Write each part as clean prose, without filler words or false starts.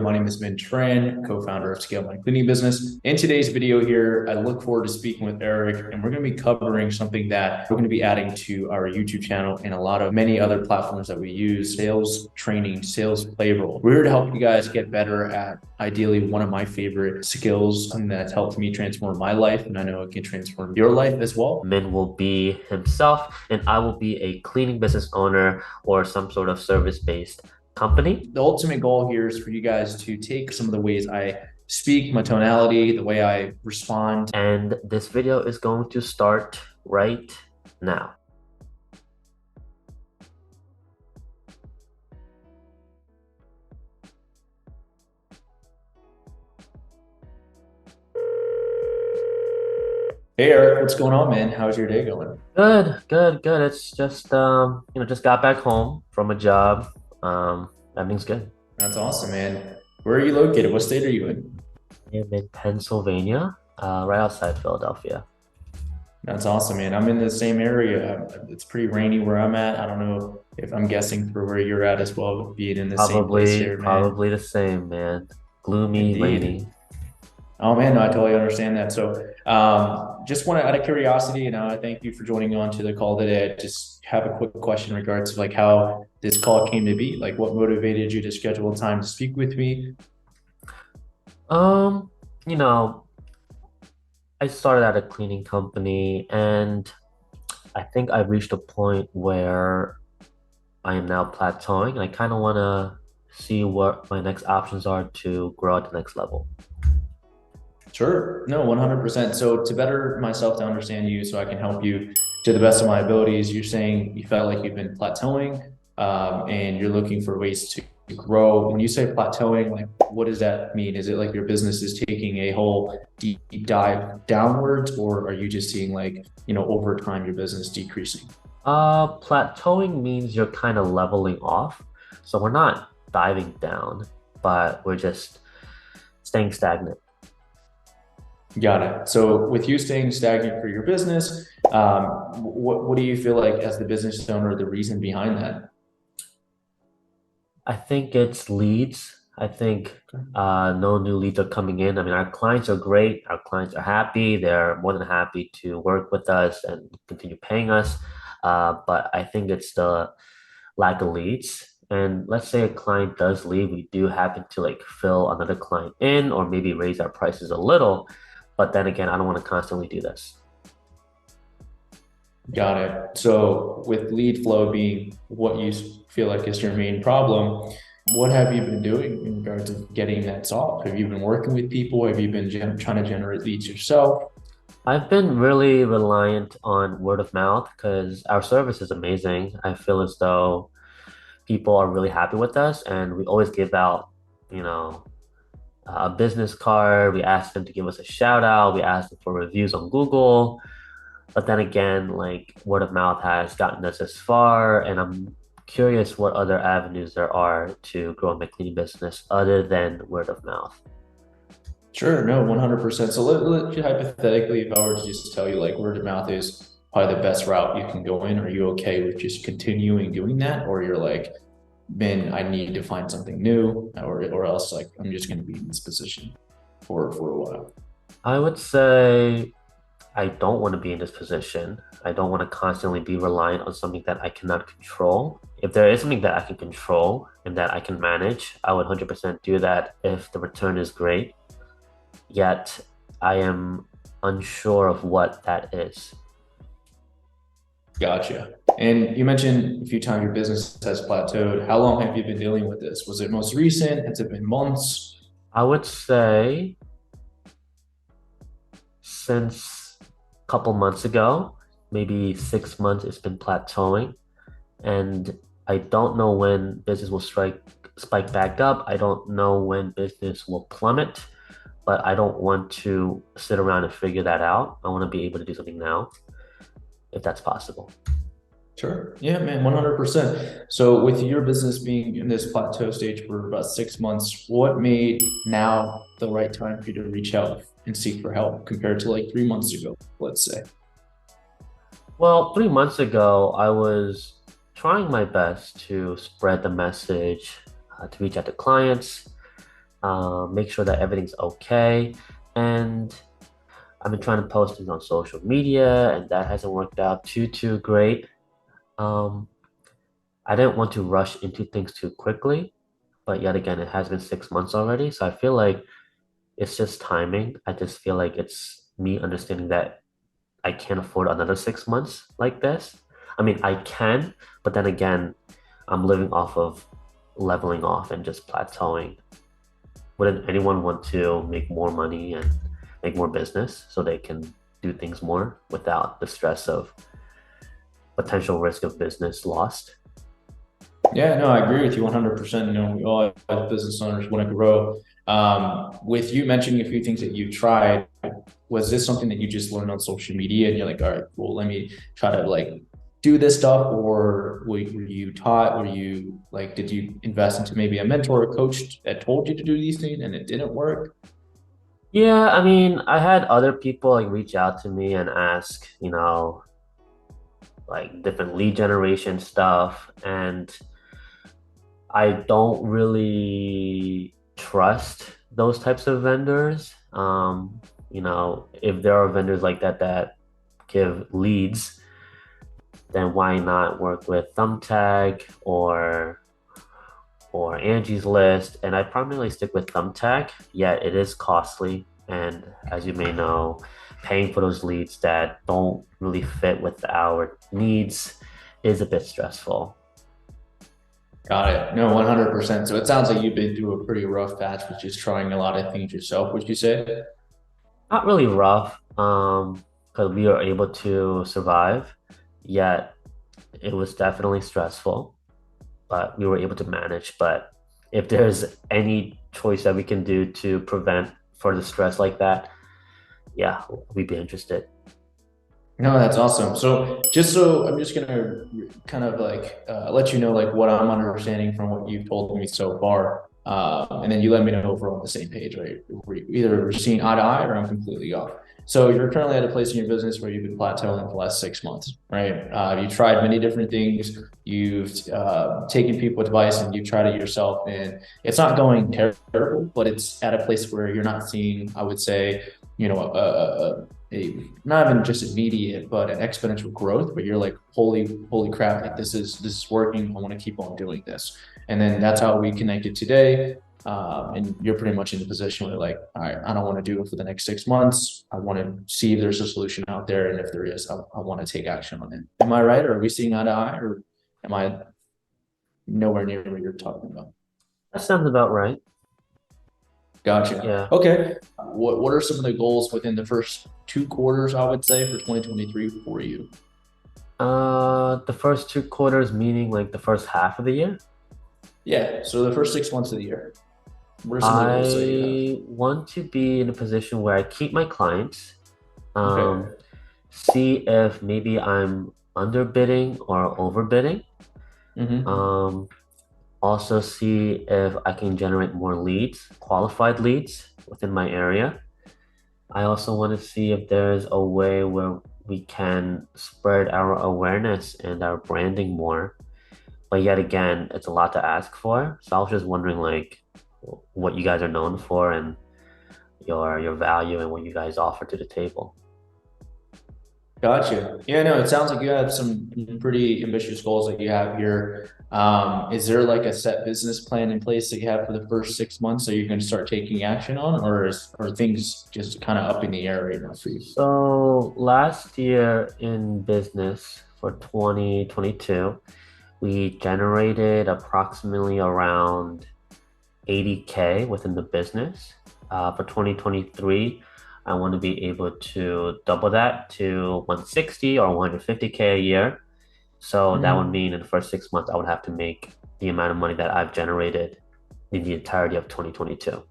My name is Ben Tran, co-founder of Scale My Cleaning Business. In today's video here, I look forward to speaking with Eric, and we're going to be covering something that we're going to be adding to our YouTube channel and a lot of many other platforms that we use: sales training, sales playbook. We're here to help you guys get better at ideally one of my favorite skills, something that's helped me transform my life, and I know it can transform your life as well. Min will be himself, and I will be a cleaning business owner or some sort of service-based company. The ultimate goal here is for you guys to take some of the ways I speak, my tonality, the way I respond. And this video is going to start right now. Hey Eric, what's going on, man? How's your day going? Good. It's just just got back home from a job. Everything's good. That's awesome, man. Where are you located? What state are you in? I'm in Pennsylvania, right outside Philadelphia. That's awesome, man. I'm in the same area. It's pretty rainy where I'm at. I don't know if I'm guessing for where you're at as well, being in the same place Probably, here, man. probably the same, man. Gloomy, Indeed. rainy. Oh man, no, I totally understand that. So, just want to, out of curiosity, I thank you for joining on to the call today. I just have a quick question in regards to like how this call came to be. Like, what motivated you to schedule a time to speak with me? Um, you know, I started at a cleaning company and I think I've reached a point where I am now plateauing and I kind of want to see what my next options are to grow at the next level. Sure. No, 100%. So, to better myself to understand you, so I can help you to the best of my abilities, you're saying you felt like you've been plateauing, and you're looking for ways to grow. When you say plateauing, like what does that mean? Is it like your business is taking a whole deep dive downwards, or are you just seeing like, over time your business decreasing? Plateauing means you're kind of leveling off. So we're not diving down, but we're just staying stagnant. Got it. So with you staying stagnant for your business, what do you feel like as the business owner, the reason behind that? I think it's leads. I think no new leads are coming in. I mean, our clients are great. Our clients are happy. They're more than happy to work with us and continue paying us. But I think it's the lack of leads. And let's say a client does leave, we do happen to like fill another client in or maybe raise our prices a little. But then again, I don't want to constantly do this. Got it. So with lead flow being what you feel like is your main problem, what have you been doing in regards to getting that solved? Have you been working with people? Have you been trying to generate leads yourself? I've been really reliant on word of mouth because our service is amazing. I feel as though people are really happy with us, and we always give out, you know, a business card. We ask them to give us a shout out. We ask them for reviews on Google. But then again, like word of mouth has gotten us as far, and I'm curious what other avenues there are to grow my cleaning business other than word of mouth. Sure, no, 100%. So hypothetically, if I were to just tell you like word of mouth is probably the best route you can go in, are you okay with just continuing doing that? Or you're like, man, I need to find something new, or else like I'm just gonna be in this position for a while. I would say I don't want to be in this position. I don't want to constantly be reliant on something that I cannot control. If there is something that I can control and that I can manage, I would 100% do that if the return is great. Yet I am unsure of what that is. Gotcha. And you mentioned a few times your business has plateaued. How long have you been dealing with this? Was it most recent? Has it been months? I would say since a couple months ago, maybe 6 months, it's been plateauing. And I don't know when business will spike back up. I don't know when business will plummet, but I don't want to sit around and figure that out. I want to be able to do something now, if that's possible. Sure. Yeah, man, 100%. So with your business being in this plateau stage for about 6 months, what made now the right time for you to reach out and seek for help compared to like 3 months ago, let's say? Well, 3 months ago, I was trying my best to spread the message, to reach out to clients, make sure that everything's okay. And I've been trying to post things on social media, and that hasn't worked out too great. Um, I didn't want to rush into things too quickly, but yet again, it has been 6 months already. So I feel like it's just timing. I just feel like it's me understanding that I can't afford another 6 months like this. I mean, I can, but then again, I'm living off of leveling off and just plateauing. Wouldn't anyone want to make more money and make more business so they can do things more without the stress of potential risk of business lost? Yeah, no, I agree with you 100%. You know, we all as business owners want to grow. With you mentioning a few things that you've tried, was this something that you just learned on social media and you're like, all right, well, let me try to like do this stuff? Or were you taught, were you like, did you invest into maybe a mentor or coach that told you to do these things and it didn't work? Yeah, I mean, I had other people like reach out to me and ask, like different lead generation stuff, and I don't really trust those types of vendors. If there are vendors like that that give leads, then why not work with Thumbtack or Angie's List? And I primarily stick with Thumbtack, yet it is costly. And as you may know, paying for those leads that don't really fit with our needs is a bit stressful. Got it. No, 100%. So it sounds like you've been through a pretty rough patch, which is trying a lot of things yourself, would you say? Not really rough, because we were able to survive, yet it was definitely stressful, but we were able to manage. But if there's any choice that we can do to prevent further stress like that, yeah, we'd be interested. No, that's awesome. So just so I'm just gonna kind of like let you know like what I'm understanding from what you've told me so far, and then you let me know if we're on the same page, right? Either we're seeing eye to eye or I'm completely off. So you're currently at a place in your business where you've been plateauing for the last 6 months, right? You've tried many different things. You've taken people advice and you've tried it yourself, and it's not going terrible, but it's at a place where you're not seeing, I would say, you know, a not even just immediate, but an exponential growth. But you're like, holy crap! Like this is working. I want to keep on doing this. And then that's how we connected today. And you're pretty much in the position where like, all right, I don't want to do it for the next 6 months. I want to see if there's a solution out there, and if there is, I want to take action on it. Am I right? Or are we seeing eye to eye, or am I nowhere near what you're talking about? That sounds about right. Gotcha. Yeah. Okay. What are some of the goals within the first 2 quarters, I would say, for 2023 for you? The first 2 quarters, meaning like the first half of the year. Yeah. So the first 6 months of the year, what are some of the goals that you have? I want to be in a position where I keep my clients, Okay. um, see if maybe I'm underbidding or overbidding. Mm-hmm. Um, Also see if I can generate more leads, qualified leads within my area. I also want to see if there's a way where we can spread our awareness and our branding more. But yet again, it's a lot to ask for. So I was just wondering like what you guys are known for and your value and what you guys offer to the table. Gotcha. Yeah, no, it sounds like you have some pretty ambitious goals that you have here. Is there like a set business plan in place that you have for the first 6 months that you're going to start taking action on, or are things just kind of up in the air right now for you? So last year in business for 2022, we generated approximately around 80K within the business. For 2023, I want to be able to double that to 160 or 150K a year. So that would Mhm. mean in the first 6 months, I would have to make the amount of money that I've generated in the entirety of 2022.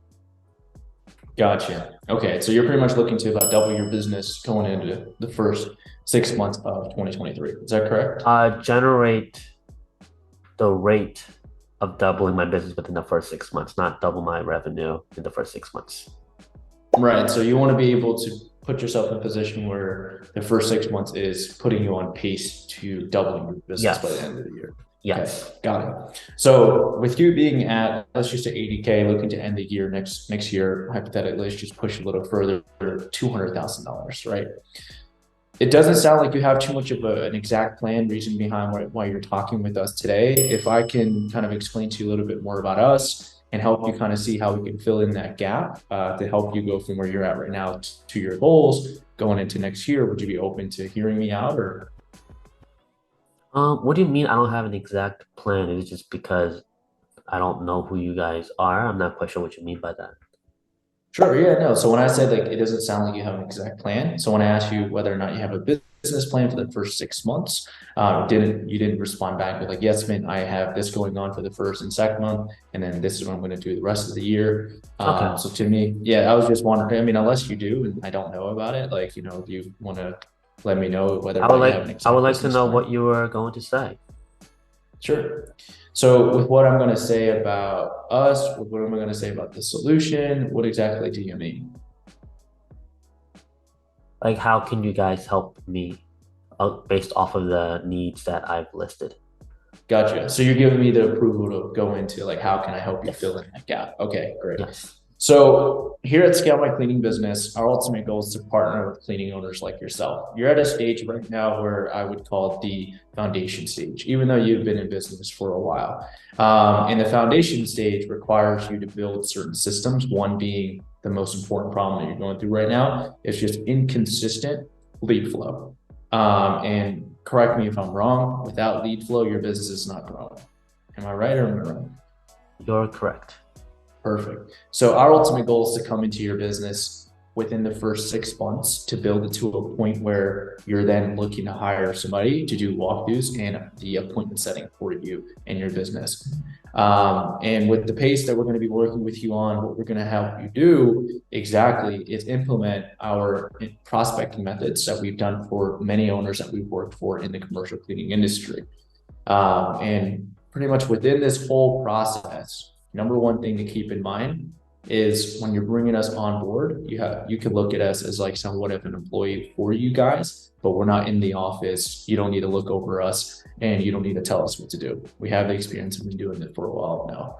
Gotcha. Okay, so you're pretty much looking to about double your business going into the first 6 months of 2023. Is that correct? Generate the rate of doubling my business within the first 6 months, not double my revenue in the first 6 months. Right. So you want to be able to put yourself in a position where the first 6 months is putting you on pace to doubling your business by the Yes. end of the year. Okay, Yes. got it. So with you being at, let's just say 80K, looking to end the year next year, hypothetically, let's just push a little further, $200,000, right? It doesn't sound like you have too much of an exact plan, reason behind why you're talking with us today. If I can kind of explain to you a little bit more about us and help you kind of see how we can fill in that gap to help you go from where you're at right now to your goals going into next year, would you be open to hearing me out or? What do you mean I don't have an exact plan? Is it just because I don't know who you guys are? I'm not quite sure what you mean by that. Sure. Yeah. No. So when I said like it doesn't sound like you have an exact plan. So when I asked you whether or not you have a business plan for the first 6 months, didn't you didn't respond back with like yes, man, I have this going on for the first and second month, and then this is what I'm going to do the rest of the year. Okay. So to me, yeah, I was just wondering. I mean, unless you do, and I don't know about it, like do you want to let me know whether or not you have an I would exact like to business know plan? what you were going to say. Sure. So with what I'm going to say about us, with what am I going to say about the solution? What exactly do you mean? Like, how can you guys help me based off of the needs that I've listed? Gotcha. So you're giving me the approval to go into like, how can I help you Yes. fill in that gap? Okay, great. Yes. So here at Scale My Cleaning Business, our ultimate goal is to partner with cleaning owners like yourself. You're at a stage right now where I would call it the foundation stage, even though you've been in business for a while. And the foundation stage requires you to build certain systems, one being the most important problem that you're going through right now is just inconsistent lead flow. And correct me if I'm wrong, without lead flow, your business is not growing. Am I right or am I wrong? You're correct. Perfect. So our ultimate goal is to come into your business within the first 6 months to build it to a point where you're then looking to hire somebody to do walkthroughs and the appointment setting for you and your business. And with the pace that we're going to be working with you on, what we're going to help you do exactly is implement our prospecting methods that we've done for many owners that we've worked for in the commercial cleaning industry. And pretty much within this whole process, number one thing to keep in mind is when you're bringing us on board, you can look at us as like somewhat of an employee for you guys, but we're not in the office. You don't need to look over us and you don't need to tell us what to do. We have the experience and been doing it for a while now.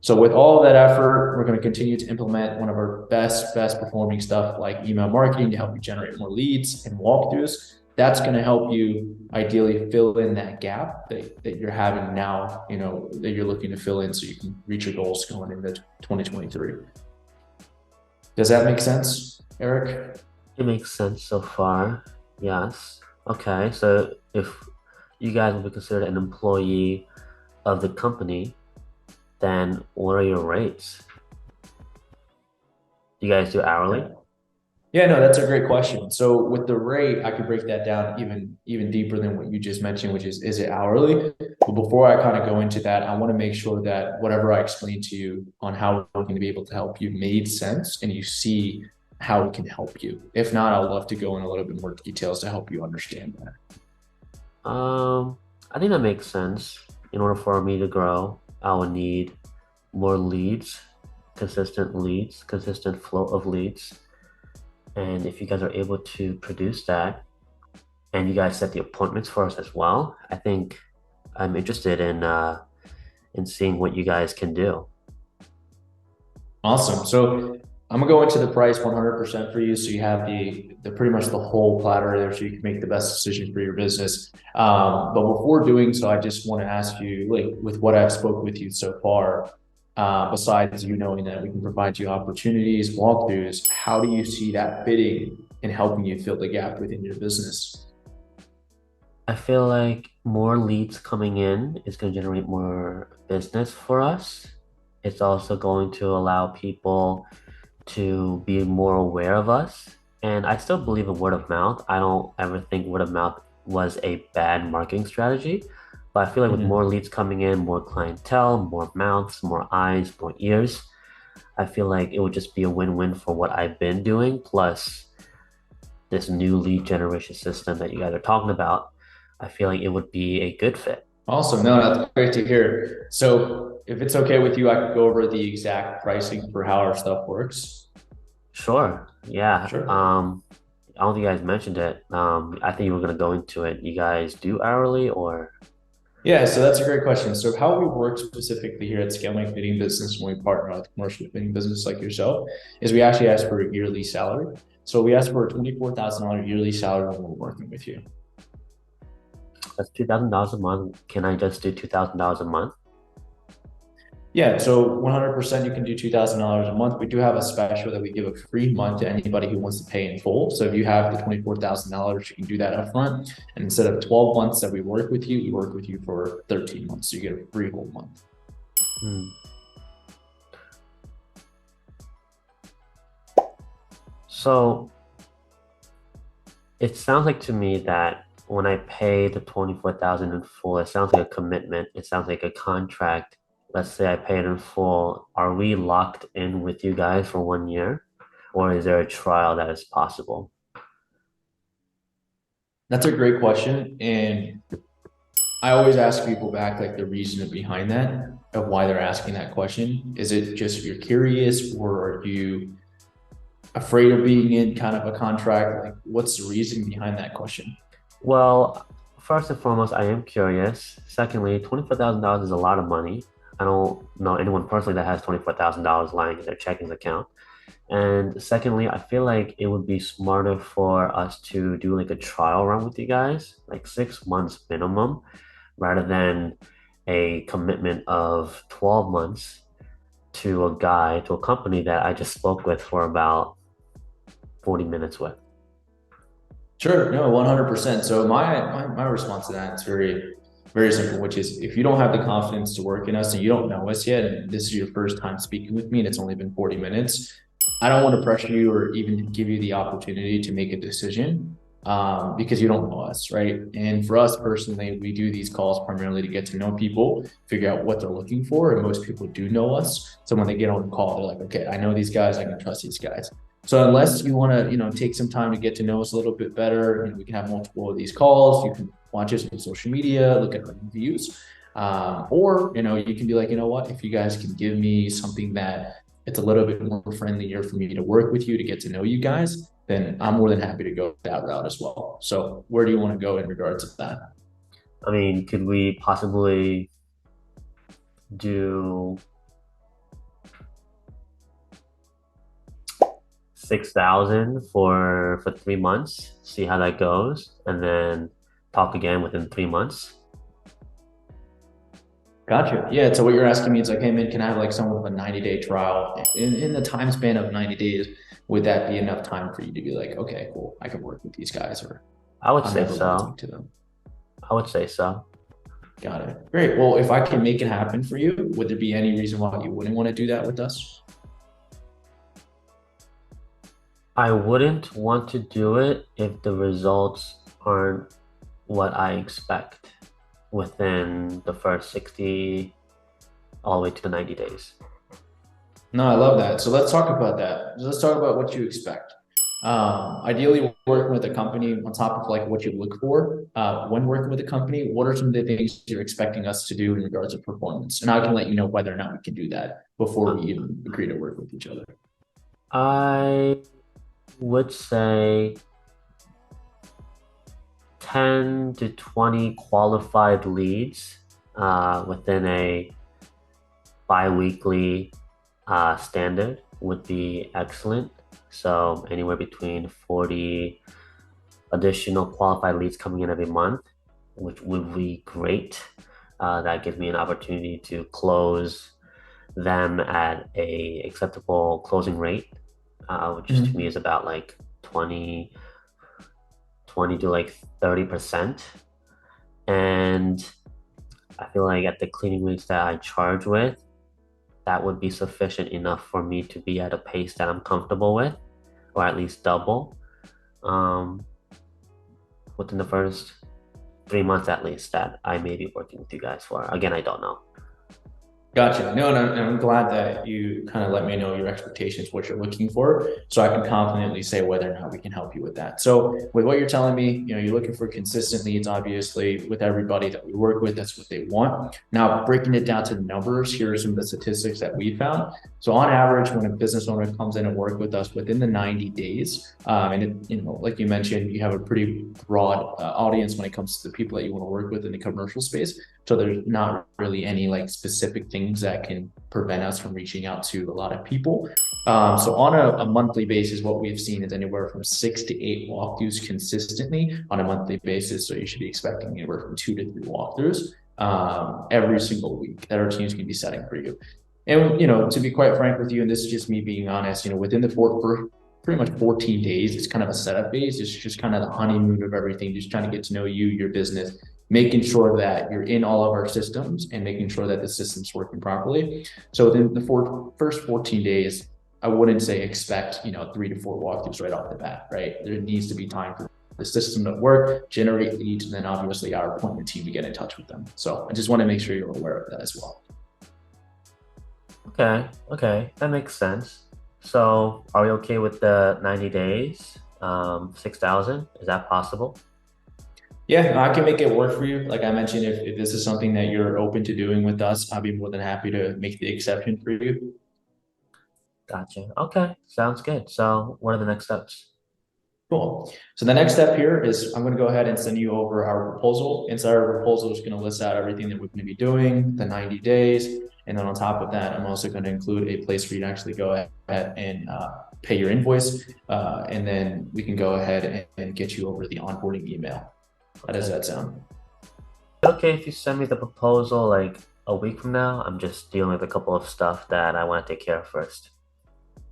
So with all that effort, we're going to continue to implement one of our best performing stuff like email marketing to help you generate more leads and walkthroughs. That's going to help you ideally fill in that gap that you're having now, that you're looking to fill in so you can reach your goals going into 2023. Does that make sense, Eric? It makes sense so far. Yes. Okay. So if you guys will be considered an employee of the company, then what are your rates? Do you guys do hourly? Yeah. Yeah, no, that's a great question. So with the rate, I could break that down even deeper than what you just mentioned, which is it hourly? But before I kind of go into that, I want to make sure that whatever I explained to you on how we're going to be able to help you made sense and you see how we can help you. If not, I'd love to go in a little bit more details to help you understand that. Um, I think that makes sense. In order for me to grow, I will need more leads, consistent flow of leads. And if you guys are able to produce that and you guys set the appointments for us as well, I think I'm interested in seeing what you guys can do. Awesome. So I'm gonna go into the price 100% for you, so you have the pretty much the whole platter there, so you can make the best decisions for your business. But before doing so, I just want to ask you, like, with what I've spoke with you so far, besides you knowing that we can provide you opportunities, walkthroughs, how do you see that fitting and helping you fill the gap within your business? I feel like more leads coming in is going to generate more business for us. It's also going to allow people to be more aware of us. And I still believe in word of mouth. I don't ever think word of mouth was a bad marketing strategy. But I feel like with more Mhm. leads coming in, more clientele, more mouths, more eyes, more ears, I feel like it would just be a win-win for what I've been doing, plus this new lead generation system that you guys are talking about. I feel like it would be a good fit. Awesome. No, that's great to hear. So if it's okay with you, I could go over the exact pricing for how our stuff works. Sure. Yeah. Sure. I don't think you guys mentioned it. I think you were gonna go into it. You guys do hourly or? Yeah, so that's a great question. So how we work specifically here at Scaling Cleaning Business when we partner with commercial cleaning business like yourself is we actually ask for a yearly salary. So we ask for a $24,000 yearly salary when we're working with you. That's $2,000 a month. Can I just do $2,000 a month? Yeah, so 100% you can do $2,000 a month. We do have a special that we give a free month to anybody who wants to pay in full. So if you have the $24,000, you can do that upfront. And instead of 12 months that we work with you, we work with you for 13 months. So you get a free whole month. Hmm. So it sounds like to me that when I pay the 24,000 in full, it sounds like a commitment. It sounds like a contract. Let's say I pay it in full. Are we locked in with you guys for 1 year? Or is there a trial that is possible? That's a great question. And I always ask people back like the reason behind that, of why they're asking that question. Is it just you're curious, or are you afraid of being in kind of a contract? Like, what's the reason behind that question? Well, first and foremost, I am curious. Secondly, $24,000 is a lot of money. I don't know anyone personally that has $24,000 lying in their checking account. And secondly, I feel like it would be smarter for us to do like a trial run with you guys, like 6 months minimum, rather than a commitment of 12 months to a guy, to a company that I just spoke with for about 40 minutes with. Sure, no, 100%. So my response to that is very simple, which is if you don't have the confidence to work in us and you don't know us yet, and this is your first time speaking with me and it's only been 40 minutes, I don't want to pressure you or even give you the opportunity to make a decision because you don't know us, right? And for us personally, we do these calls primarily to get to know people, figure out what they're looking for, and most people do know us. So when they get on the call, they're like, okay, I know these guys, I can trust these guys. So unless you want to, take some time to get to know us a little bit better, we can have multiple of these calls. You can watch us on social media, look at our reviews, or you can be like, you know what, if you guys can give me something that it's a little bit more friendlier for me to work with you to get to know you guys, then I'm more than happy to go that route as well. So where do you want to go in regards to that? I mean, could we possibly do 6,000 for 3 months, see how that goes, and then talk again within 3 months? Gotcha. Yeah. So what you're asking me is like, hey man, can I have like someone with a 90-day trial in the time span of 90 days? Would that be enough time for you to be like, okay, cool, I can work with these guys, or I would I'm say never going to talk so. to them? I would say so. Got it. Great. Well, if I can make it happen for you, would there be any reason why you wouldn't want to do that with us? I wouldn't want to do it if the results aren't what I expect within the first 60 all the way to the 90 days. No, I love that. So let's talk about that. Let's talk about what you expect. Ideally, working with a company on top of like what you look for when working with a company, what are some of the things you're expecting us to do in regards to performance? And I can let you know whether or not we can do that before Uh, we even agree to work with each other. I would say 10 to 20 qualified leads within a bi-weekly standard would be excellent. So anywhere between 40 additional qualified leads coming in every month, which would be great. That gives me an opportunity to close them at a acceptable closing rate, which to me Mhm. is about like 20 to like 30%. And I feel like at the cleaning rates that I charge with, that would be sufficient enough for me to be at a pace that I'm comfortable with, or at least double um, within the first 3 months at least that I may be working with you guys for. Again, I don't know. Gotcha. No, and I'm glad that you kind of let me know your expectations, what you're looking for, so I can confidently say whether or not we can help you with that. So, with what you're telling me, you're looking for consistent leads, obviously, with everybody that we work with, that's what they want. Now, breaking it down to the numbers, here are some of the statistics that we found. So, on average, when a business owner comes in and work with us within the 90 days, and like you mentioned, you have a pretty broad audience when it comes to the people that you want to work with in the commercial space. So there's not really any like specific things that can prevent us from reaching out to a lot of people. So on a monthly basis, what we've seen is anywhere from 6 to 8 walkthroughs consistently on a monthly basis. So you should be expecting anywhere from 2 to 3 walkthroughs every single week that our teams can be setting for you. And to be quite frank with you, and this is just me being honest, within the for pretty much 14 days, it's kind of a setup phase. It's just kind of the honeymoon of everything, just trying to get to know you, your business, making sure that you're in all of our systems and making sure that the system's working properly. So within the first 14 days, I wouldn't say expect 3 to 4 walkthroughs right off the bat, right? There needs to be time for the system to work, generate leads, and then obviously our appointment team to get in touch with them. So I just want to make sure you're aware of that as well. Okay, okay, that makes sense. So, are we okay with the 90 days? 6,000? Is that possible? Yeah, I can make it work for you. Like I mentioned, if this is something that you're open to doing with us, I'll be more than happy to make the exception for you. Gotcha. Okay, sounds good. So, what are the next steps? Cool. So the next step here is I'm going to go ahead and send you over our proposal. Inside our proposal is going to list out everything that we're going to be doing, the 90 days. And then on top of that, I'm also going to include a place for you to actually go ahead and pay your invoice. And then we can go ahead and get you over the onboarding email. How does Okay. that sound? Okay, if you send me the proposal like a week from now, I'm just dealing with a couple of stuff that I want to take care of first.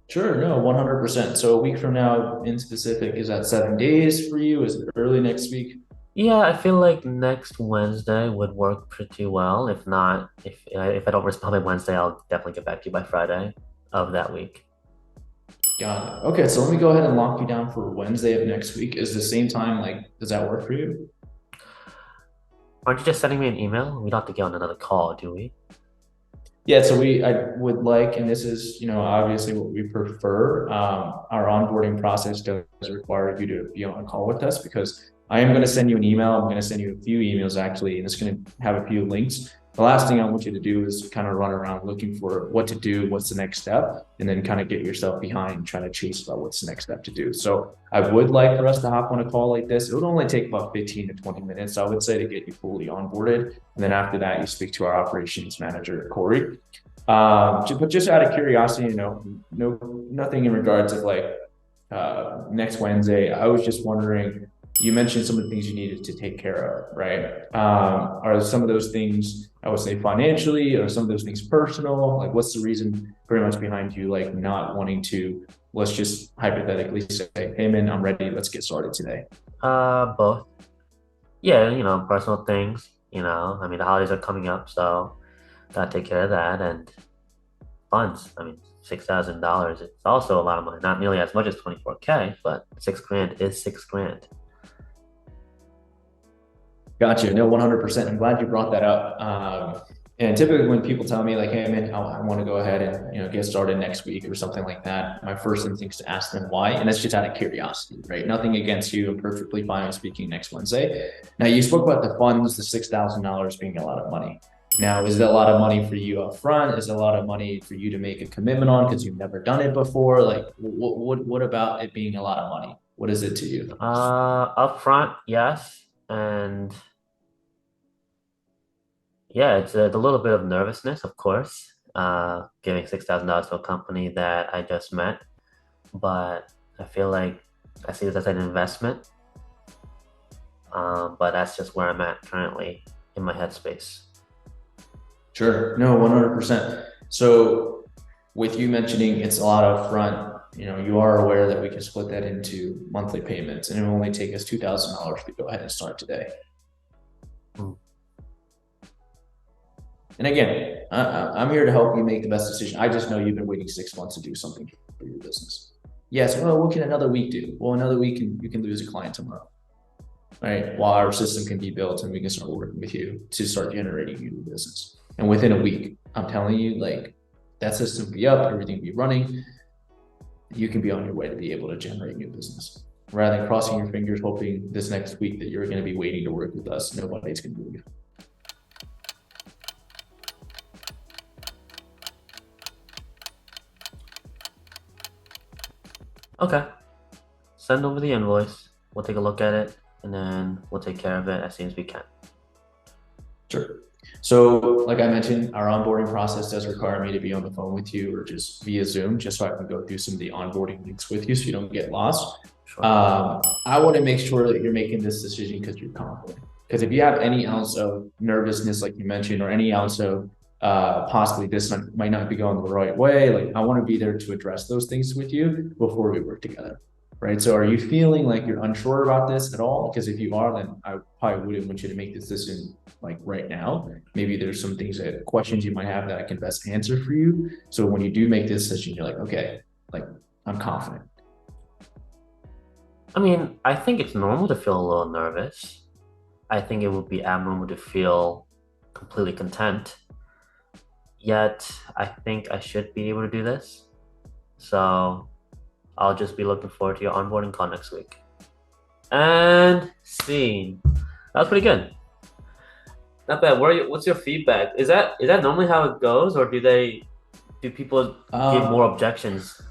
Sure, no, 100%. So a week from now in specific, is that 7 days for you? Is it early next week? Yeah, I feel like next Wednesday would work pretty well. If not, if I don't respond by Wednesday, I'll definitely get back to you by Friday of that week. Got it. Okay, so let me go ahead and lock you down for Wednesday of next week. Is the same time, like, does that work for you? Aren't you just sending me an email? We don't have to get on another call, do we? Yeah, so I would like, and this is, obviously what we prefer. Our onboarding process does require you to be on a call with us because I am going to send you an email. I'm going to send you a few emails actually, and it's going to have a few links. The last thing I want you to do is kind of run around looking for what to do, what's the next step, and then kind of get yourself behind trying to chase about what's the next step to do. So I would like for us to hop on a call like this. It would only take about 15 to 20 minutes, I would say, to get you fully onboarded. And then after that, you speak to our operations manager, Corey. But just out of curiosity, nothing in regards of like next Wednesday. I was just wondering, you mentioned some of the things you needed to take care of, right? Are some of those things, I would say financially, or some of those things personal? Like, what's the reason pretty much behind you, like not wanting to, let's just hypothetically say, hey man, I'm ready. Let's get started today. Both. Yeah, personal things, I mean, the holidays are coming up, so gotta take care of that and funds. I mean, $6,000, it's also a lot of money. Not nearly as much as 24K, but 6 grand is 6 grand. Gotcha. No, 100%. I'm glad you brought that up. And typically when people tell me like, hey man, I want to go ahead and get started next week or something like that, my first instinct is to ask them why, and that's just out of curiosity, right? Nothing against you. I'm perfectly fine with speaking next Wednesday. Now you spoke about the funds, the $6,000 being a lot of money. Now, is it a lot of money for you up front? Is it a lot of money for you to make a commitment on because you've never done it before? Like, what about it being a lot of money? What is it to you? Upfront, yes, and yeah, it's a little bit of nervousness, of course, giving $6,000 to a company that I just met, but I feel like I see this as an investment. But that's just where I'm at currently in my headspace. Sure. No, 100%. So with you mentioning it's a lot up front, you are aware that we can split that into monthly payments and it will only take us $2,000 to go ahead and start today. Mm. And again, I'm here to help you make the best decision. I just know you've been waiting 6 months to do something for your business. Yes. Well, what can another week do? Well, another week you can lose a client tomorrow, right? While our system can be built and we can start working with you to start generating new business. And within a week, I'm telling you, like that system will be up, everything will be running. You can be on your way to be able to generate new business. Rather than crossing your fingers, hoping this next week that you're going to be waiting to work with us, nobody's going to believe. Okay, send over the invoice. We'll take a look at it, and then we'll take care of it as soon as we can. Sure. So, like I mentioned, our onboarding process does require me to be on the phone with you or just via Zoom, just so I can go through some of the onboarding links with you so you don't get lost. Sure. I want to make sure that you're making this decision because you're confident. Because if you have any ounce of nervousness, like you mentioned, or any ounce of possibly this might not be going the right way, like I want to be there to address those things with you before we work together. Right. So are you feeling like you're unsure about this at all? Because if you are, then I probably wouldn't want you to make this decision like right now. Maybe there's some things that questions you might have that I can best answer for you. So when you do make this decision, you're like, okay, like I'm confident. I mean, I think it's normal to feel a little nervous. I think it would be abnormal to feel completely content. Yet, I think I should be able to do this. So, I'll just be looking forward to your onboarding call next week. And scene. That was pretty good. Not bad. What's your feedback? Is that normally how it goes, or do people give more Um, objections?